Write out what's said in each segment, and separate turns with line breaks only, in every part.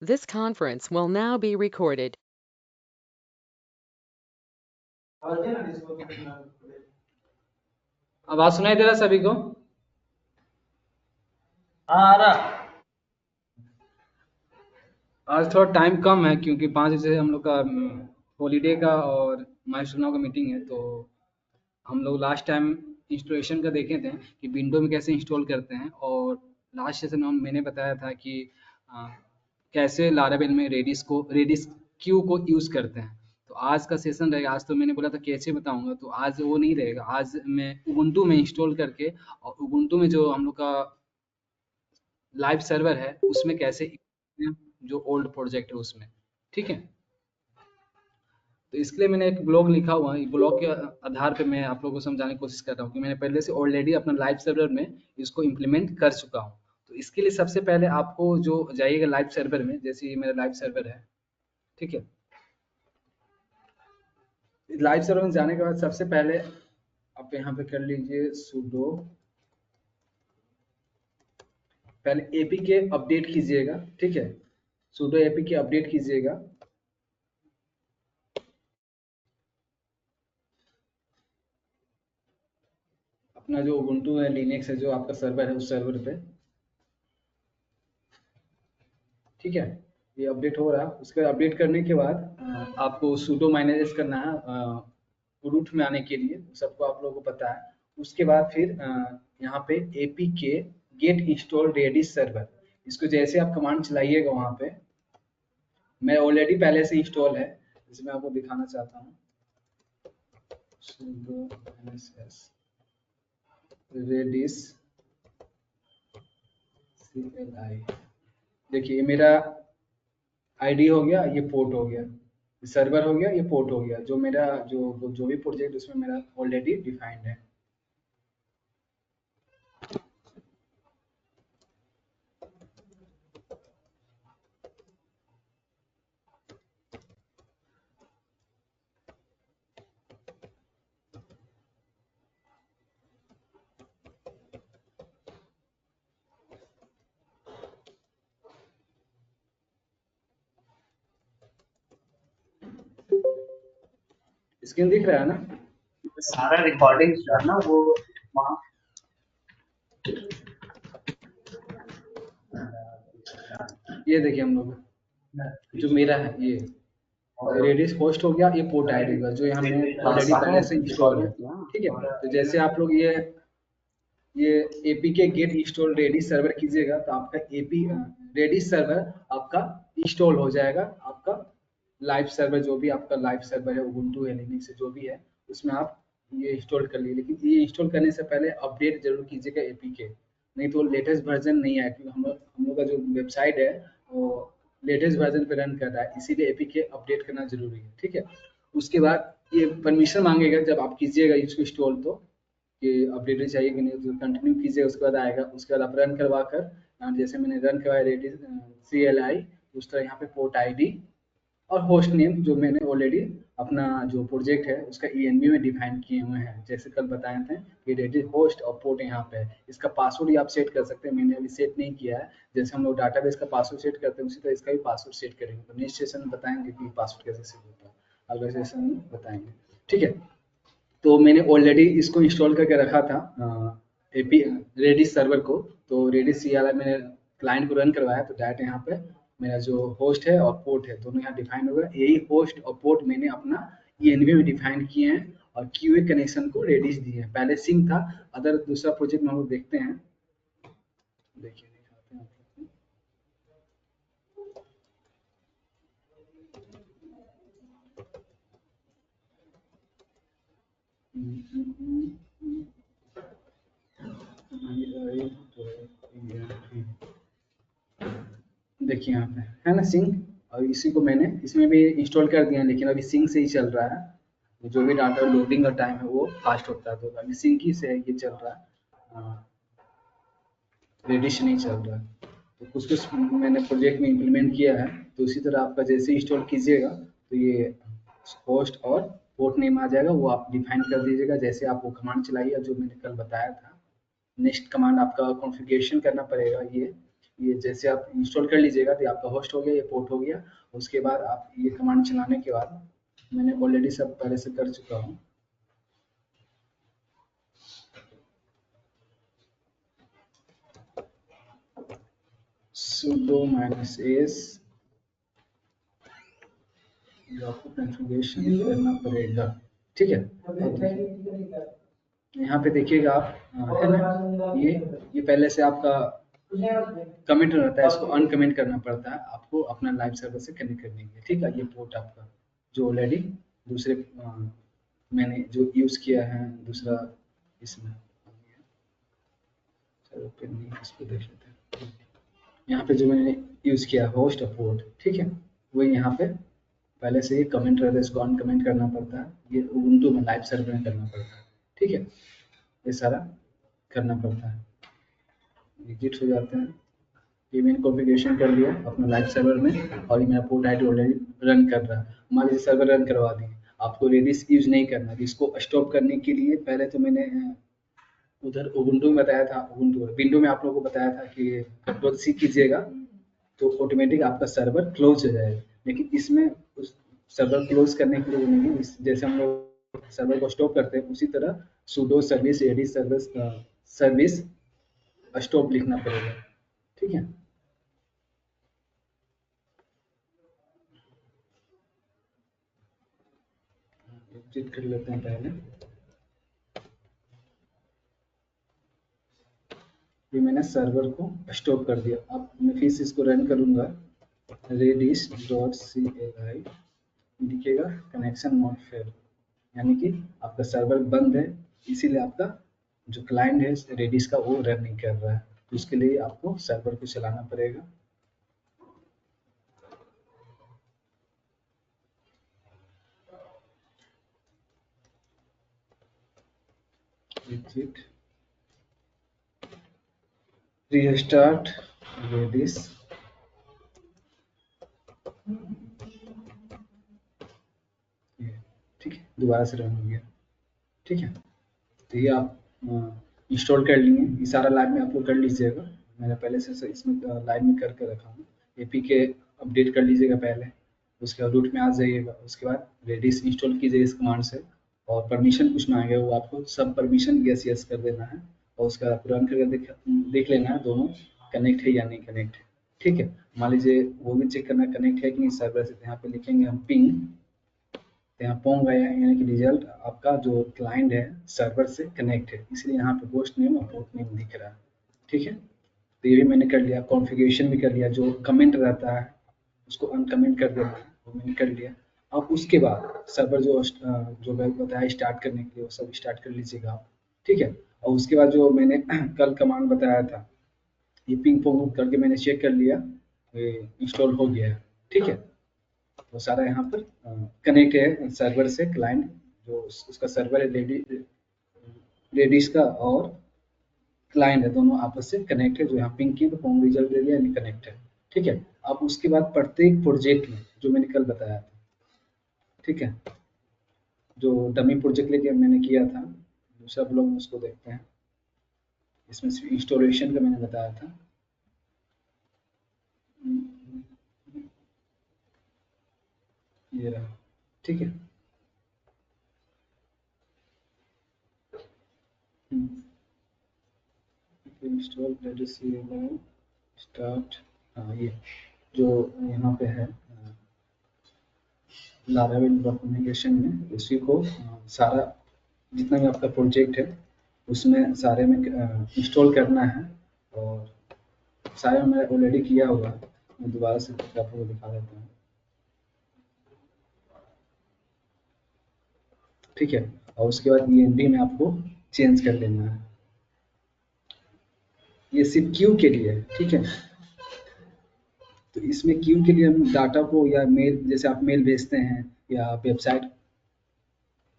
This conference will now be recorded.
आवाज सुनाई दे रहा सभी को?
आ रहा।
आज थोड़ा टाइम कम है क्योंकि 5 बजे हम लोग का हॉलीडे का और माइस्ट्रो का मीटिंग है। तो हम लोग लास्ट टाइम इंस्टॉलेशन का देखे थे कि विंडो में कैसे इंस्टॉल करते हैं, और लास्ट सेशन में मैंने बताया था कि अ, कैसे लारावेल में रेडिस क्यू को यूज़ करते हैं। तो आज का सेशन रहेगा। आज तो मैंने बोला था कैसे बताऊंगा, तो आज वो नहीं रहेगा। आज मैं उबुंटू में इंस्टॉल करके और उबुंटू में जो हम लोग का लाइव सर्वर है उसमें कैसे, जो ओल्ड प्रोजेक्ट है उसमें। ठीक है, तो इसके लिए मैंने एक ब्लॉग लिखा हुआ है। ब्लॉग के आधार पे मैं आप लोगों को समझाने की कोशिश कर रहा हूँ कि मैंने पहले से ऑलरेडी अपना लाइव सर्वर में इसको इम्प्लीमेंट कर चुका हूँ। तो इसके लिए सबसे पहले आपको जो जाइएगा लाइव सर्वर में, जैसे ये मेरा लाइव सर्वर है। ठीक है, लाइव सर्वर में जाने के बाद सबसे पहले आप यहाँ पे कर लीजिए sudo, पहले एपीके अपडेट कीजिएगा। ठीक है, sudo एपीके अपडेट कीजिएगा। अपना जो उबुंटू है, लिनक्स है, जो आपका सर्वर है उस सर्वर पे। ठीक है, ये अपडेट हो रहा है। उसके अपडेट करने के बाद आपको sudo माइनस करना है रूट में आने के लिए, सबको आप लोगों को पता है। उसके बाद फिर यहाँ पे apk get install redis server, इसको जैसे आप कमांड चलाइएगा वहाँ पे, मैं ऑलरेडी पहले से इंस्टॉल है, इसमें आपको दिखाना चाहता हूँ। sudo -s redis CLI, देखिए ये मेरा आईडी हो गया, ये पोर्ट हो गया, ये सर्वर हो गया, ये पोर्ट हो गया। जो मेरा जो भी प्रोजेक्ट उसमें मेरा ऑलरेडी डिफाइंड है। स्क्रीन दिख रहा है ना?
सारा रिकॉर्डिंग जो है ना वो वहाँ
ये देखिए हम लोग जो मेरा है ये रेडिस होस्ट हो गया, ये पोर्ट आईडी का जो यहाँ में ऑलरेडी पहले से इंस्टॉल है। ठीक है, तो जैसे आप लोग ये APK get install Redis server कीजिएगा तो आपका एपी रेडिस सर्वर आपका इंस्टॉल हो जाएगा। आपका लाइव सर्वर, जो भी आपका लाइव सर्वर है, उबुंटू है, लिनक्स है, जो भी है उसमें आप ये इंस्टॉल कर लीजिए। लेकिन ये इंस्टॉल करने से पहले अपडेट जरूर कीजिएगा एपीके, नहीं तो लेटेस्ट वर्जन नहीं आया। क्योंकि हम लोग का जो वेबसाइट है वो लेटेस्ट वर्जन पे रन कर रहा है, इसीलिए एपीके अपडेट करना जरूरी है। ठीक है, उसके बाद ये परमिशन मांगेगा जब आप कीजिएगा इसको इंस्टॉल, तो कि अपडेट चाहिए कि नहीं, तो कंटिन्यू कीजिए। उसके बाद आएगा, उसके बाद आप रन करवा कर जैसे मैंने रन करवाया रेडी CLI, उस तरह यहाँ पे पोर्ट आईडी और होस्ट नेम जो मैंने ऑलरेडी अपना जो प्रोजेक्ट है उसका ENV में डिफाइन किए हुए हैं, जैसे कल बताए थे कि रेडी होस्ट और पोर्ट यहाँ पे है। इसका पासवर्ड ही आप सेट कर सकते हैं, मैंने अभी सेट नहीं किया है। जैसे हम लोग डाटाबेस का पासवर्ड सेट करते हैं उसी तरह इसका भी पासवर्ड सेट करेंगे। तो नेक्स्ट सेशन में बताएंगे कि पासवर्ड कैसे सेट होता है, अगले सेशन में बताएंगे। ठीक है, तो मैंने ऑलरेडी इसको इंस्टॉल करके रखा था एपी रेडिस सर्वर को। तो रेडिस CLI मैंने क्लाइंट को रन करवाया, तो डायरेक्ट यहाँ पे मेरा जो होस्ट है और पोर्ट है दोनों यहाँ डिफाइन हो गया। यही होस्ट और पोर्ट मैंने अपना ENV में डिफाइन किए हैं और QA कनेक्शन को रेडिस दिए हैं। पहले सिंक था, अदर दूसरा प्रोजेक्ट में हम लोग देखते हैं। देखिए दिखाते हैं आपको। देखिए यहाँ पे है ना सिंक, और इसी को मैंने इसमें भी इंस्टॉल कर दिया, लेकिन अभी सिंक से ही चल रहा है। तो जो भी डाटा लोडिंग का टाइम है वो फास्ट होता है, तो अभी सिंक ही से ये चल रहा है, रेडिश नहीं चल रहा है। तो कुछ कुछ मैंने प्रोजेक्ट में इम्प्लीमेंट किया है। तो उसी तरह आपका जैसे इंस्टॉल कीजिएगा तो ये होस्ट और पोर्ट नेम आ जाएगा, वो आप डिफाइन कर दीजिएगा। जैसे आप वो कमांड चलाइए जो मैंने कल बताया था। नेक्स्ट कमांड आपका कॉन्फ़िगरेशन करना पड़ेगा, ये ये जैसे आप इंस्टॉल कर लीजिएगा तो ये आपका होस्ट हो गया, ये पोर्ट हो गया। उसके बाद आप ये कमांड चलाने के बाद, मैंने ऑलरेडी सब पहले से कर चुका हूँ। sudo -s ये आपको कॉन्फ़िगरेशन करना पड़ेगा, ठीक है। यहाँ पे देखिएगा आप, है ना, ये पहले से आपका कमेंट रहता है, इसको अनकमेंट करना पड़ता है आपको अपना लाइव सर्वर से कनेक्ट करने के लिए, ठीक है। ये पोर्ट आपका जो ऑलरेडी दूसरे मैंने जो यूज़ किया है दूसरा इसमें, चलो फिर नहीं, इसको देख लेते हैं। यहाँ पे जो मैंने यूज़ किया होस्ट और पोर्ट, ठीक है, वो यहाँ पे पहले से ये कमेंट रहता है, इसको अनकमेंट करना पड़ता है। ये उबुंटू में लाइव सर्वर में करना पड़ता है, ठीक है। ये सारा करना पड़ता है। एग्जिट हो जाते हैं। ये मैंने कॉन्फ़िगरेशन कर लिया अपना लाइव सर्वर में, और ये मेरा पोर्ट आईडी ऑलरेडी रन कर रहा है। मान लीजिए सर्वर रन करवा दिए, आपको रेडिस यूज़ नहीं करना है। इसको स्टॉप करने के लिए पहले तो मैंने उधर उबुंटू में बताया था, उबुंटू विंडो में आप लोगों को बताया था कि Ctrl+C कीजिएगा तो ऑटोमेटिक आपका सर्वर क्लोज हो जाएगा। लेकिन इसमें उस सर्वर क्लोज करने के लिए नहीं, जैसे हम लोग सर्वर को स्टॉप करते हैं उसी तरह sudo service AD service stop लिखना पड़ेगा, ठीक है। एग्जिट कर लेते हैं पहले। ये मैंने सर्वर को स्टॉप कर दिया। अब मैं फिर से इसको रन करूंगा, redis.cli दिखेगा कनेक्शन नॉट फेल, यानी कि आपका सर्वर बंद है, इसीलिए आपका जो क्लाइंट है रेडिस का वो रन नहीं कर रहा है। तो इसके लिए आपको सर्वर को चलाना पड़ेगा। एग्जिट, रीस्टार्ट रेडिस, ठीक है, दोबारा से रन हो गया, ठीक है। तो ये आप इंस्टॉल कर लिए, ये सारा लाइव में आप लोग कर लीजिएगा। मैंने पहले से इसमें लाइव में करके रखा हूँ। एपीके अपडेट कर लीजिएगा पहले, उसके बाद रूट में आ जाइएगा, उसके बाद रेडिस इंस्टॉल कीजिए इस कमांड से, और परमिशन कुछ मांगेगा, वो आपको सब परमिशन यस यस कर देना है, और उसका आपको रन करके देख लेना है दोनों कनेक्ट है या नहीं कनेक्ट है, ठीक है। मान लीजिए वो भी चेक करना कनेक्ट है कि नहीं सर्वर से। यहाँ पे लिखेंगे हम पिंग, यहाँ पोंग आया, यानी कि रिजल्ट आपका जो क्लाइंट है सर्वर से कनेक्ट है, इसलिए यहाँ पे होस्ट नेम और पोर्ट नेम दिख रहा है, ठीक है। तो ये भी मैंने कर लिया, कॉन्फ़िगरेशन भी कर लिया। जो कमेंट रहता है उसको अनकमेंट कर देना है, वो मैंने कर लिया। अब उसके बाद सर्वर जो मैं बताया स्टार्ट करने के लिए, वो सब स्टार्ट कर लीजिएगा आप, ठीक है। और उसके बाद जो मैंने कल कमांड बताया था, ये पिंग पोंग करके मैंने चेक कर लिया, इंस्टॉल हो गया है, ठीक है। वो सारा यहाँ पर कनेक्ट है सर्वर से क्लाइंट, जो उसका सर्वर है रेडिस का, और क्लाइंट है, दोनों आपस से कनेक्ट है। जो यहाँ पिंग की तो पोंग रिजल्ट दे दिया, कनेक्ट है, ठीक है। अब उसके बाद प्रत्येक प्रोजेक्ट में जो मैंने कल बताया था, ठीक है, जो डमी प्रोजेक्ट लेके मैंने किया था, दूसरा ब्लॉग में उसको देखते हैं। इसमें इंस्टॉलेशन का मैंने बताया था, ये रहा, ठीक है। इंस्टॉल स्टार्ट, हाँ ये जो यहाँ पे है लारावेल डॉक्यूमेंटेशन में, उसी को सारा जितना भी आपका प्रोजेक्ट है उसमें सारे में इंस्टॉल करना है, और सारे में ऑलरेडी किया हुआ है। मैं दोबारा से आपको दिखा देता हूँ, ठीक है। और उसके बाद ENV में आपको चेंज कर देना है, ये सिर्फ क्यू के लिए है, ठीक है। तो इसमें क्यू के लिए हम डाटा को, या मेल, जैसे आप मेल भेजते हैं या वेबसाइट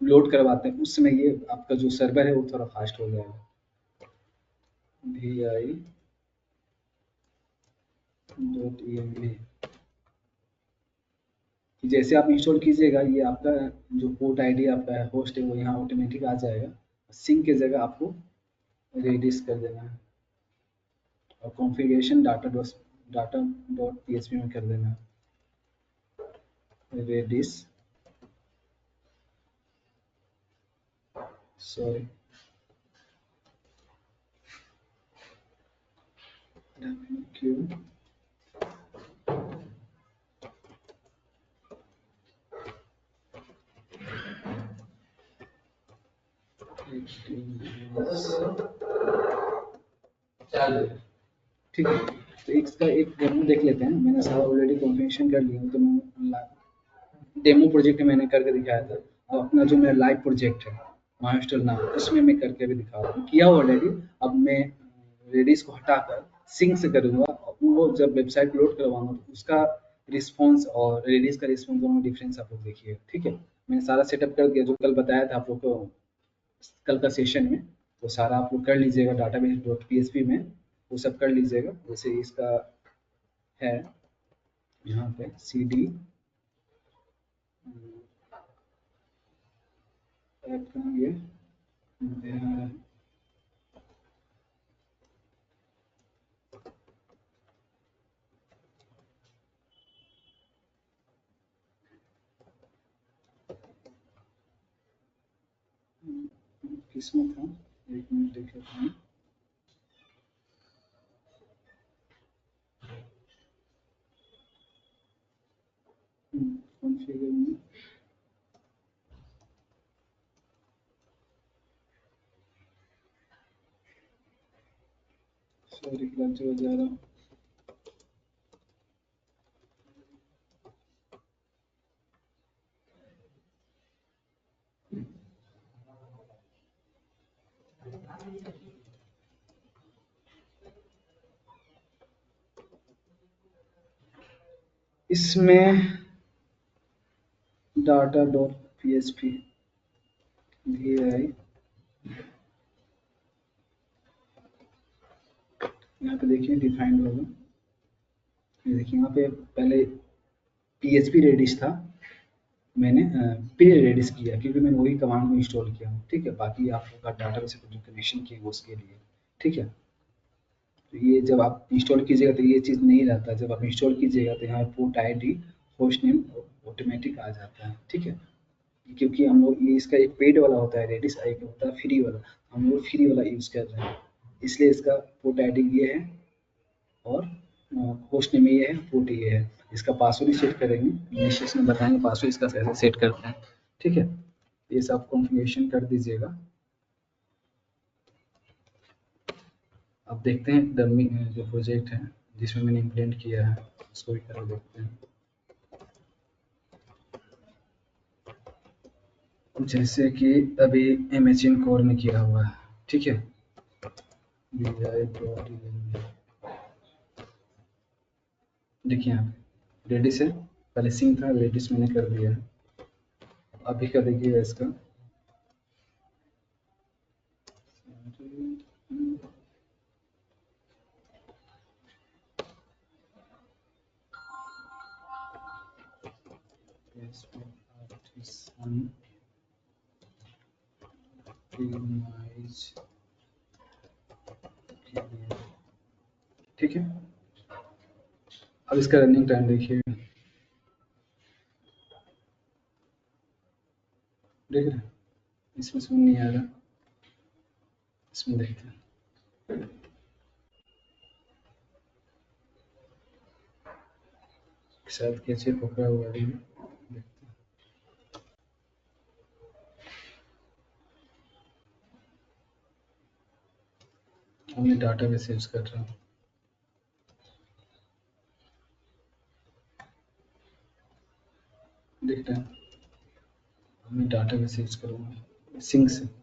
लोड करवाते हैं, उस समय ये आपका जो सर्वर है वो थोड़ा फास्ट हो जाएगा। vi.env जैसे आप इंस्टॉल कीजिएगा, ये आपका जो पोर्ट आईडी आपका है होस्ट है वो यहाँ ऑटोमेटिक आ जाएगा। सिंक की जगह आपको रेडिस कर देना है, और कॉन्फ़िगरेशन डाटा डॉट पीएचपी में कर देना रेडिस सॉरी क्यू ठीक है। तो इसका एक डेमो देख लेते हैं। मैंने सारा ऑलरेडी कॉन्फ़िगरेशन कर लिया, तो मैं डेमो प्रोजेक्ट मैंने करके दिखाया था। अब अपना जो मेरा लाइव प्रोजेक्ट है मास्टर नाम, उसमें मैं करके भी दिखा रहा हूँ, किया ऑलरेडी। अब मैं रेडिस को हटाकर सिंक से करूँगा, वो जब वेबसाइट लोड करवाऊंगा तो उसका रिस्पॉन्स और रेडिस का रिस्पॉन्स दोनों डिफरेंस आप लोग देखिए। ठीक है, मैंने सारा सेटअप कर दिया जो कल बताया था आप लोग को कल का सेशन में। वो सारा आप लोग कर लीजिएगा डाटाबेस डॉट पीएचपी में, वो सब कर लीजिएगा। जैसे इसका है यहाँ पे सी डी ऐप कहाँ गया, यहाँ है। किसमें था, एक मिनट देख लेते हैं। कॉन्फ़िगर में सॉरी गलत जगह जा रहा हूँ। इसमें डाटा डॉट पीएचपी भी है, यहाँ पे देखिए डिफाइंड होगा। ये देखिए यहाँ पे पहले पीएचपी रेडिस था, मैंने प्री रेडिस किया क्योंकि मैंने वही कमांड को इंस्टॉल किया हूँ। ठीक है, बाकी आप लोग का डाटा से जो कनेक्शन किए वो उसके लिए। ठीक है, तो ये जब आप इंस्टॉल कीजिएगा तो ये चीज़ नहीं रहता। जब आप इंस्टॉल कीजिएगा तो यहाँ port ID host name automatic आ जाता है। ठीक है, क्योंकि हम लोग ये इसका एक पेड वाला होता है रेडिस, एक होता है फ्री वाला, हम लोग फ्री वाला यूज़ कर रहे हैं, इसलिए इसका पोर्ट आईडी ये है और होस्ट नेम ये है, पोर्ट ये है। इसका पासवर्ड ही सेट करेंगे, इनिशिएशन में बताएंगे पासवर्ड इसका कैसे सेट करते हैं। ठीक है, ये सब कॉन्फ़िगरेशन कर दीजिएगा। अब देखते हैं डमी जो प्रोजेक्ट है जिसमें मैंने इम्प्लेंट किया है उसको भी कर देखते हैं। जैसे कि अभी इमेजिन कोर में किया हुआ है। ठीक है, देखिए यहाँ पे रेडिस है, पहले सिंक था, रेडिस मैंने कर दिया है। अभी कर देखिएगा इसका ठीक है, अब इसका रनिंग टाइम देखिए, देख रहे हैं इसमें सुन नहीं आ रहा, इसमें देखते हैं। शायद कैसे पकड़ा हुआ है, देखते हैं। मैं डाटा बेस यूज कर रहा हूँ, देखते हैं। मैं डाटा बेस यूज करूँगा सिंक से।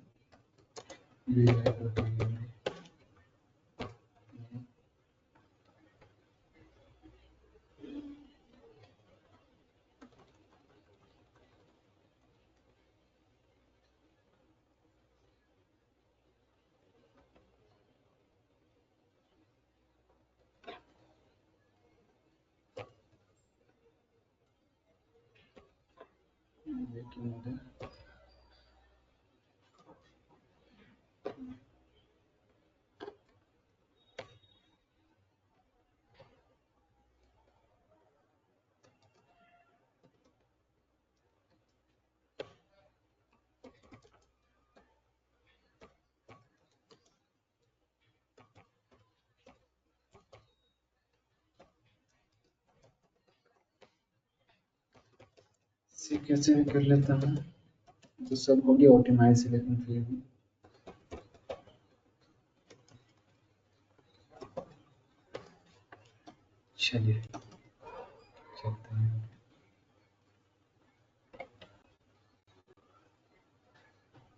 इसे कैसे भी कर लेता हूँ, तो सब हो गया ऑप्टिमाइज, लेकिन फिर भी चलिए चलते हैं।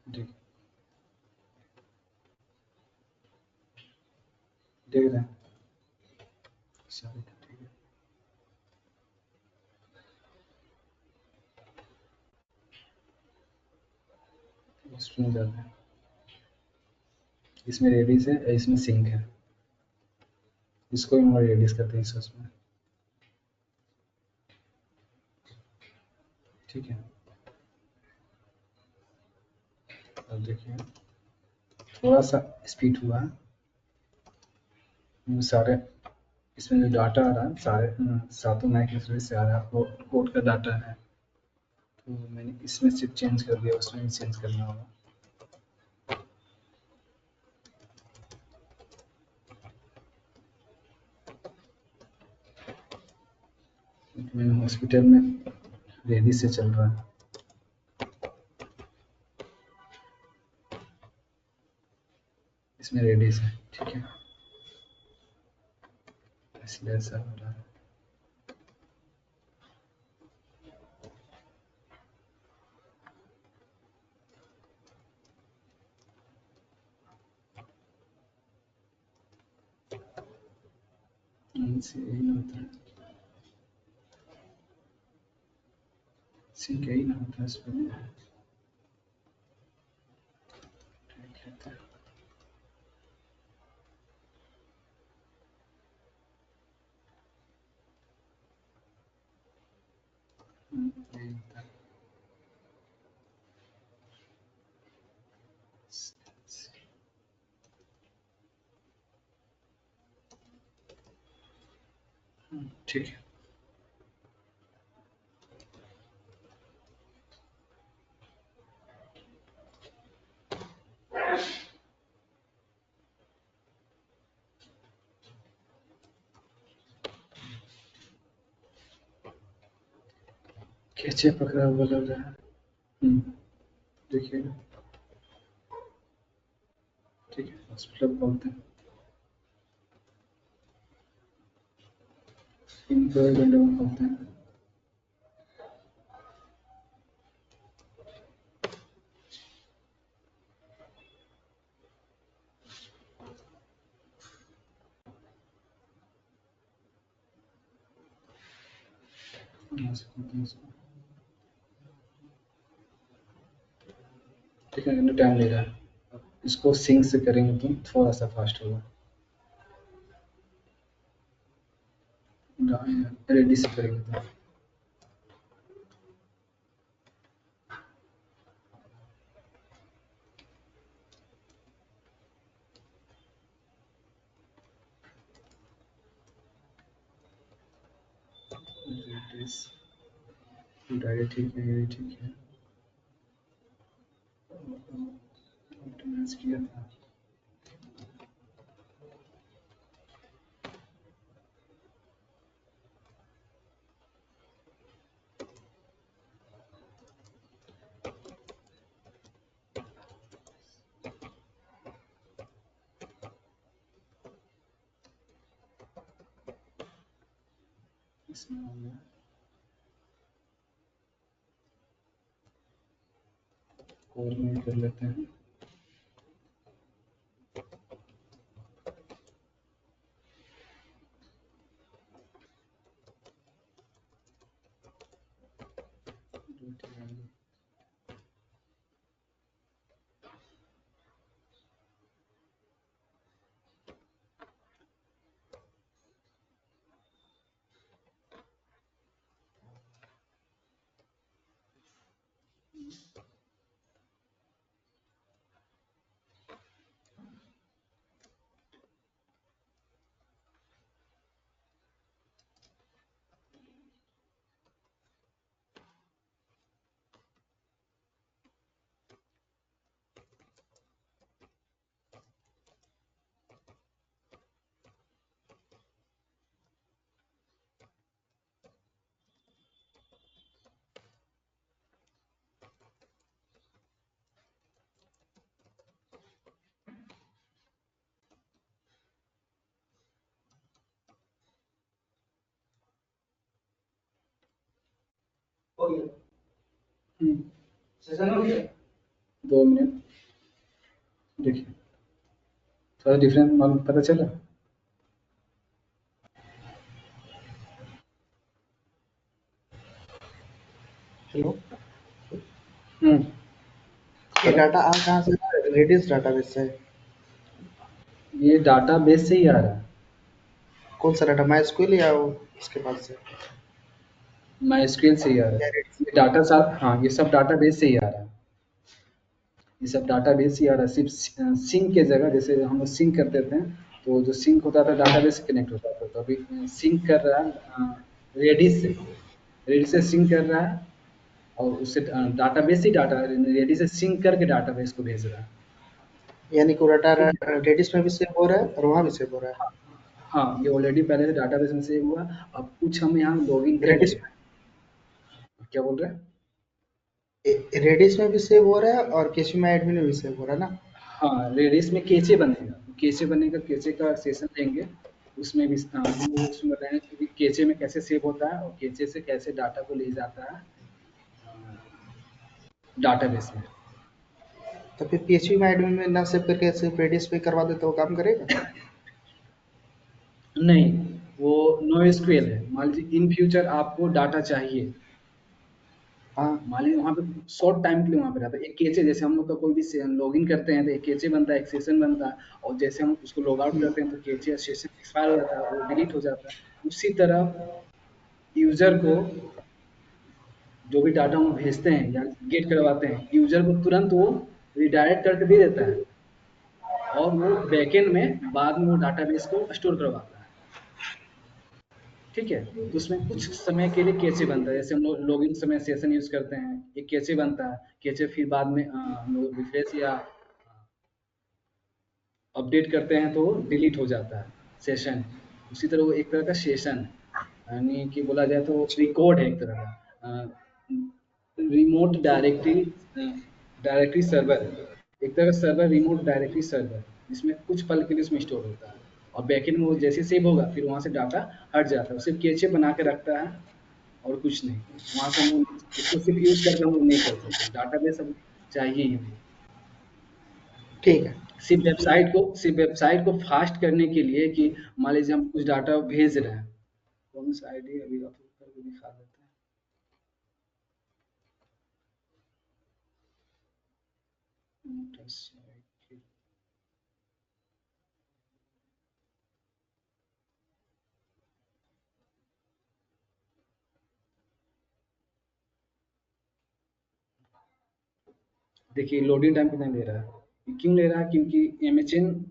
देख देख रहे हैं सारे, ठीक है। इसमें जाते हैं, इसमें रेडिस है, इसमें सिंक है, इसको भी हम रेडिस करते हैं इसमें, ठीक है। अब देखिए थोड़ा सा स्पीड हुआ है, सारे इसमें जो डाटा आ रहा है सारे सातों मैक से आ रहा है, कोड का डाटा है, तो मैंने इसमें सिर्फ चेंज कर दिया, उसमें भी चेंज करना होगा। मेरे हॉस्पिटल में रेडी से चल रहा है, इसमें रेडी से, ठीक है, इसलिए ऐसा हो रहा है। इनसे यही ना होता है, सिंक यही ना होता है इस पर, ठीक है। यही होता है। ठीक है। कैचे पकड़ा हुआ लग रहा है, देखिए, ठीक है, हॉस्पिटल बोलते हैं, इनको विंडो में बोलते हैं। यहाँ से खोलते हैं इसको, ठीक है, टाइम ले रहा है, इसको सिंक से करेंगे तो थोड़ा सा फास्ट होगा, रेडी से करेंगे तो डायरेक्ट, ठीक है, ये ठीक है, ऑप्टिमाइज किया था। इसमें हो गया, कोर में कर लेते हैं। हम्म, 2 मिनट देखिए, थोड़ा डिफरेंस मालूम पता चला।
हेलो,
हम्म,
ये डाटा आ कहाँ से रहा है? रेडिस डाटाबेस से।
ये डाटा बेस से ही आ रहा है।
कौन सा डाटा, माइस्क्यूएल या वो उसके पास से?
माइस्क्यूएल से ही आ रहा
या
है।
रेडिस?
ये डाटा साथ, हाँ, ये सब डाटा बेस से ही आ रहा है। ये सब डाटा बेस ही आ रहा है। सिर्फ सिंक के जगह, जैसे हम लोग सिंक करते थे, तो जो सिंक होता था डाटा बेस से कनेक्ट होता था, तो अभी सिंक कर रहा है रेडिस से। रेडिस से सिंक कर रहा है और उससे डाटा बेस ही डाटा रेडिस से सिंक करके डाटा बेस को भेज रहा है।
यानी कि वो डाटा
ठीक है।
रेडिस में भी सेव हो रहा है और वहाँ भी सेव हो रहा है।
हाँ, ये ऑलरेडी पहले से डाटाबेस में सेव हुआ। अब कुछ हम यहाँ लॉगिन
रेडिस
करेंगे। क्या बोल रहे हैं?
रेडिस में भी सेव हो रहा है और केशवी एडमिन में भी सेव हो रहा है ना?
हाँ, रेडिस में केचे बनेगा। केचे बनेगा, केचे का सेशन लेंगे। उसमें भी हम लोग उसमें बताएंगे कि केचे में कैसे सेव होता है और केचे से कैसे डाटा को ले जाता है डाटाबेस में।
तो फिर पीएचपी में एडमिन में ना सेव करके सिर्फ रेडिस पे करवा दे तो वो काम करेगा?
नहीं, वो नो एसक्यूएल है। मान लीजिए इन फ्यूचर आपको डाटा चाहिए,
हाँ।
मान लीजिए वहाँ पे शॉर्ट टाइम के लिए वहाँ पे रहता है। एक केचे, जैसे हम लोग का कोई भी लॉगिन करते हैं तो एक केचे बनता है, एक सेशन बनता है, और जैसे हम उसको लॉग आउट करते हैं तो केचे या सेशन एक्सपायर हो जाता है, वो डिलीट हो जाता है। उसी तरह यूजर को जो भी डाटा हम भेजते हैं या गेट करवाते हैं, यूजर को तुरंत वो रिडायरेक्ट करके दे देता है और वो बैकएंड में बाद में वो डाटाबेस को स्टोर करवाता है। ठीक है, तो उसमें कुछ समय के लिए कैचे बनता है। जैसे हम लोग लॉगिन समय सेशन यूज करते हैं, एक कैचे बनता है। कैचे फिर बाद में हम लोग रिफ्रेश या अपडेट करते हैं तो डिलीट हो जाता है सेशन। उसी तरह वो एक तरह का सेशन, यानी कि बोला जाए तो रिकॉर्ड है एक तरह का रिमोट डायरेक्टरी, डायरेक्टरी सर्वर। एक तरह का सर्वर, रिमोट डायरेक्टरी सर्वर, जिसमें कुछ पल के लिए उसमें स्टोर होता है और बैकएंड में वो जैसे सेव होगा फिर वहाँ से डाटा हट जाता है। सिर्फ कैचे बना के रखता है और कुछ नहीं। वहाँ से हम लोग उसको सिर्फ यूज करके हम लोग नहीं कर सकते। डाटाबेस अब चाहिए ही नहीं।
ठीक है।
सिर्फ वेबसाइट को फास्ट करने के लिए कि मान लीजिए हम कुछ डाटा भेज रहे हैं। कौन सा आईडी अभी आप करके दिखा देते हैं। देखिए लोडिंग टाइम कितना ले रहा है। ये क्यों ले रहा है? क्योंकि एमएचएन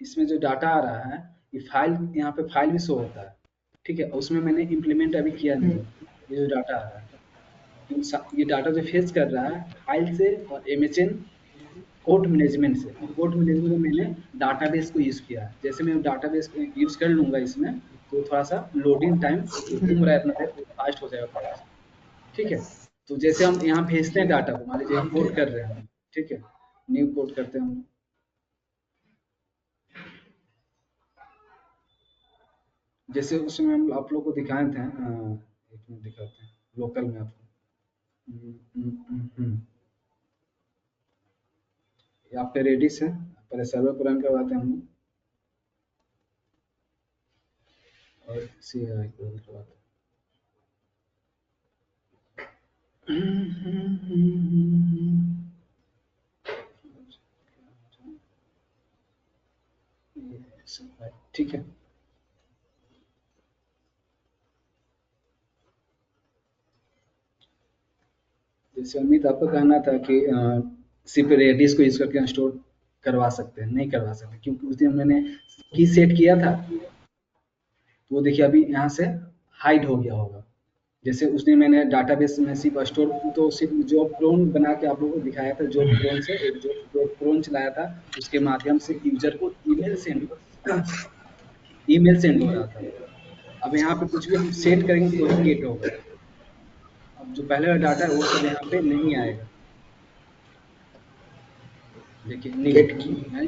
इसमें जो डाटा आ रहा है, ये फाइल, यहाँ पे फाइल भी शो होता है। ठीक है, उसमें मैंने इम्प्लीमेंट अभी किया नहीं है। ये जो डाटा आ रहा है, ये डाटा जो फेच कर रहा है फाइल से और एमएचएन कोड मैनेजमेंट से। कोड मैनेजमेंट में मैंने डाटाबेस को यूज़ किया है। जैसे मैं डाटाबेस यूज़ कर लूँगा इसमें, तो थोड़ा सा लोडिंग टाइम जो घूम रहा है इतना देर, फास्ट हो जाएगा थोड़ा सा। ठीक है, तो जैसे हम यहाँ भेजते हैं डाटा को, मान लीजिए इंपोर्ट कर रहे हैं, ठीक है, न्यू कोड करते हैं हम। जैसे उसमें हम आप लोग को दिखाए थे, एक मिनट दिखाते हैं लोकल में आपको। हम्म, हम्म, हम्म, ये आप पे रेडिस है, पहले सर्वर को रन करवाते हैं हम और सी आई को रन करवाते हैं। ठीक है, जैसे अमित आपका कहना था कि सिर्फ रेडिस को यूज करके स्टोर करवा सकते हैं, नहीं करवा सकते क्योंकि उस दिन मैंने की सेट किया था, तो वो देखिए अभी यहाँ से हाइड हो गया होगा। जैसे उस दिन मैंने डाटाबेस में सिर्फ स्टोर, तो सिर्फ जॉब क्लोन बना के आप लोगों को दिखाया था। जॉब क्लोन से एक जॉब क्लोन चलाया था, उसके माध्यम से यूजर को ईमेल सेंड हो रहा था। अब यहाँ पे कुछ भी हम सेट करेंगे तो ही गेट होगा। अब जो पहले वाला डाटा है वो सब यहाँ पे नहीं आएगा। देखिए नील,
गेट की
यानी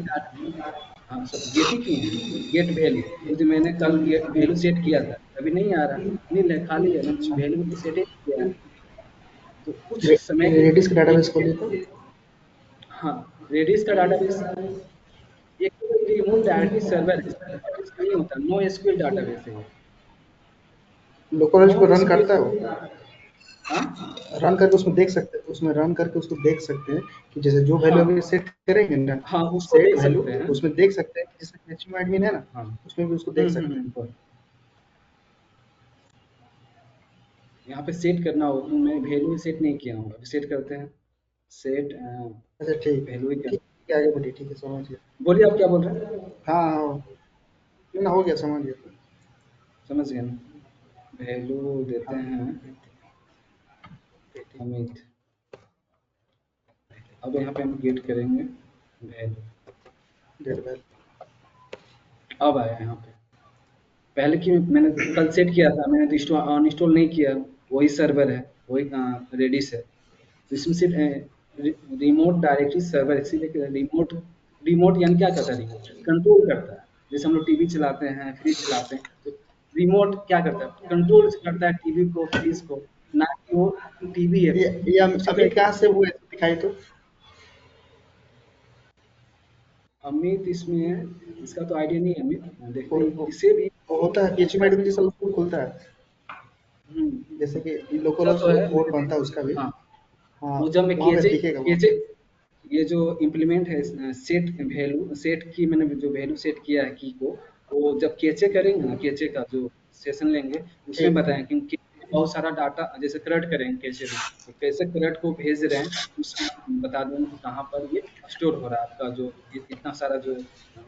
हाँ, सब गेट ही किए हैं। गेट वैल्यू, वो जो मैंने कल वैल्यू सेट किया था अभी नहीं आ रहा, नील है, खाली है, मैंने वैल्यू तो सेट ही नहीं किया है। तो कुछ समय के
रेडिस का डाटाबेस
लिए
खोलिए तो
हाँ, रेडिस का डाटाबेस एक रिमोट डायरेक्टरी सर्वर है, इसका नहीं होता, नो एसक्यूएल डाटाबेस है ये।
लोकल होस्ट
नो
पर रन
एसक्यूएल,
करता है वो,
हाँ
रन करके उसमें देख सकते हैं, उसमें रन करके उसको देख सकते हैं कि जैसे जो वैल्यू
हाँ
अभी सेट करेंगे ना,
हाँ, उसको
सेट
देख
वैल्यू,
सकते हैं।
तो उसमें देख सकते हैं कि जैसे पीएचपी एडमिन है ना,
हाँ,
उसमें भी उसको देख सकते हैं।
यहाँ पे सेट करना हो तो मैं वैल्यू सेट नहीं किया हूँ, अभी सेट करते हैं। सेट
अच्छा ठीक है,
वैल्यू ही कर,
ठीक है, आगे बढ़िए, ठीक है, समझ गया।
बोलिए आप क्या बोल रहे हैं।
हाँ हाँ, ना हो गया, समझ गया।
समझ गए ना, वैल्यू देते हैं अमित। अब यहाँ पे हम गेट करेंगे वैल्यू,
डेट वैल्यू,
अब आया यहाँ पे। पहले की मैंने कल सेट किया था, मैंने तो अनइंस्टॉल नहीं किया, वही सर्वर है, वही रेडिस है। तो इसमें सिर्फ रिमोट डायरेक्टरी सर्वर, इसीलिए रिमोट, रिमोट यानी क्या करता है, रिमोट कंट्रोल करता है। जैसे हम लोग टीवी चलाते हैं, फ्रिज चलाते हैं, तो रिमोट क्या करता है, कंट्रोल करता है टीवी को, फ्रिज को, ना कि वो टीवी है।
ये अभी
अमित,
कहाँ से वो दिखाई तो?
अमित इसमें है, इसका तो आइडिया नहीं है अमित, देखते
और
हैं इसे भी
वो होता है पीएचपी
इसका।
एडमिन जैसा उसको खुलता है, जैसे कि लोकल
इसका
होस्ट
तो है,
पोर्ट बनता है उसका भी।
हाँ,
हाँ,
वो जब मैं
वहाँ पे
केचे
दिखेगा वहाँ
केचे ये जो इम्प्लीमेंट है, सेट वैल्यू सेट की, मैंने जो वैल्यू सेट किया है की को, वो जब केचे करेंगे ना, केचे का जो सेशन लेंगे,
पे।
उसमें
ठीक है,
बताएं कि बहुत सारा डाटा जैसे करट करेंगे केचे में, तो कैसे करट को भेज रहे हैं, उसमें बता देंगे कि कहाँ पर ये स्टोर हो रहा है आपका, जो इतना सारा जो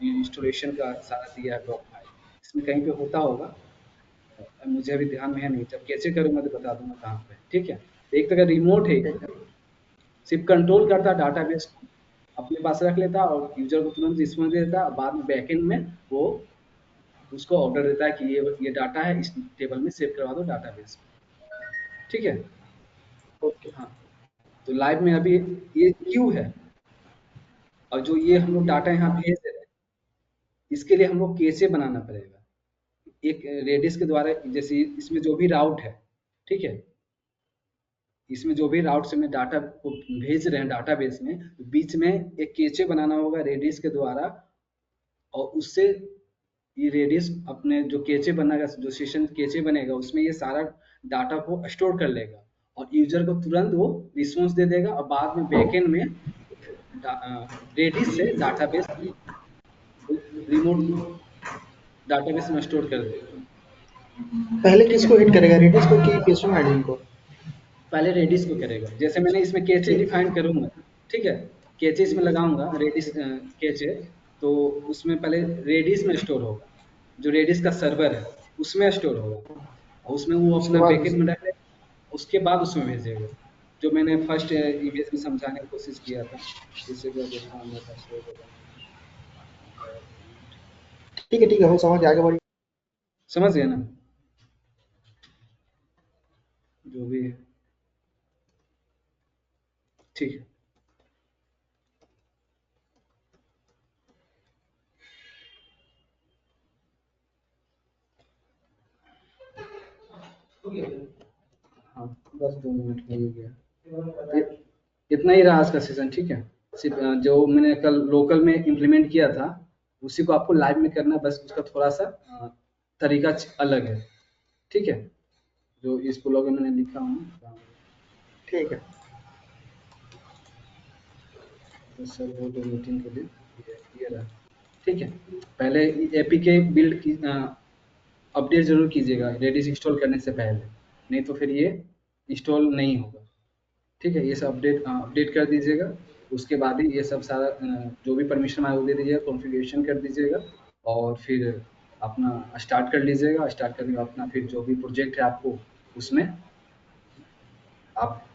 इंस्टॉलेशन का सारा दिया है ब्लॉक फाइल, इसमें कहीं पे होता होगा। मुझे अभी ध्यान में है नहीं, जब कैसे करूंगा तो बता दूंगा कहाँ पे, ठीक है। तो एक तरह रिमोट है,
ठीक है,
सिर्फ कंट्रोल करता है डाटाबेस को, अपने पास रख लेता और यूजर को तुरंत रिस्पॉन्स दे देता, बाद में बैकएंड में वो उसको ऑर्डर देता है कि ये डाटा है, इस टेबल में सेव करवा दो डाटाबेस में, ठीक है।
ओके।
हाँ, तो लाइव में अभी ये क्यू है, और जो ये हम लोग डाटा यहाँ भेज रहे हैं, इसके लिए हम लोग कैसे बनाना पड़ेगा, एक रेडिस के द्वारा, जैसे इसमें जो भी राउट है, ठीक है, इसमें जो भी राउट से में डाटा को भेज रहे हैं डाटाबेस में, तो बीच में एक केचे बनाना होगा रेडिस के द्वारा, और उससे ये रेडिस अपने जो केचे बनेगा, जो सेशन केचे बनेगा, उसमें ये सारा डाटा को स्टोर कर लेगा, और यूजर को तुरंत वो रिस्पॉन्स दे देगा, और बाद में बैकएंड में रेडिस से डाटाबेस रिमोट डाटाबेस में स्टोर कर देगा,
पहले
ठीक है।
किसको हिट करेगा, रेडिस को कि पीएचपी एडमिन को?
पहले रेडिस को करेगा, जैसे मैंने इसमें केचे
ठीक है,
डिफाइन करूंगा, ठीक है, केचे इसमें लगाऊंगा रेडिस केचे, तो उसमें पहले रेडिस में स्टोर होगा, जो रेडिस का सर्वर है उसमें स्टोर होगा, और उसमें वो
उसके
अपना
बाद
बैकएंड में रख लेगा, उसके बाद उसमें भेजेगा, जो मैंने फर्स्ट इमेज में समझाने की कोशिश किया था, जैसे कि देखता हूँ मेरे पास होगा,
ठीक है, हो समझ गया, आगे बढ़िए।
समझ गए ना, जो भी है, ठीक है। हाँ, बस 2 मिनट हो ही गया, इतना ही रहा आज का सेशन, ठीक है। सिर्फ जो मैंने कल लोकल में इम्प्लीमेंट किया था, उसी को आपको लाइव में करना है, बस उसका थोड़ा सा तरीका अलग है, ठीक है। जो इस ब्लॉग में मैंने लिखा हूँ,
ठीक है,
सर वो जो मीटिंग के लिए ये रहा, ठीक है। पहले एपीके बिल्ड की अपडेट जरूर कीजिएगा रेडिस इंस्टॉल करने से पहले, नहीं तो फिर ये इंस्टॉल नहीं होगा, ठीक है। ये सब अपडेट अपडेट कर दीजिएगा, उसके बाद ही ये सब सारा जो भी परमिशन आए वो दे दीजिएगा, कॉन्फ़िगरेशन कर दीजिएगा, और फिर अपना स्टार्ट कर लीजिएगा। स्टार्ट करने के बाद अपना फिर जो भी प्रोजेक्ट है आपको, उसमें आप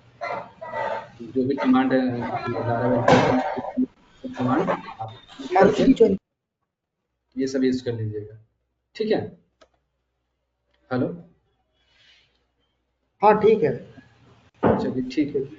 जो भी कमांड है, लारावेल कमांड आप यूज
मारुति
करके
की ज्वाइन।
ये सब यूज कर लीजिएगा, ठीक है। हेलो,
हाँ ठीक है।
चलिए ठीक है।
ठीक।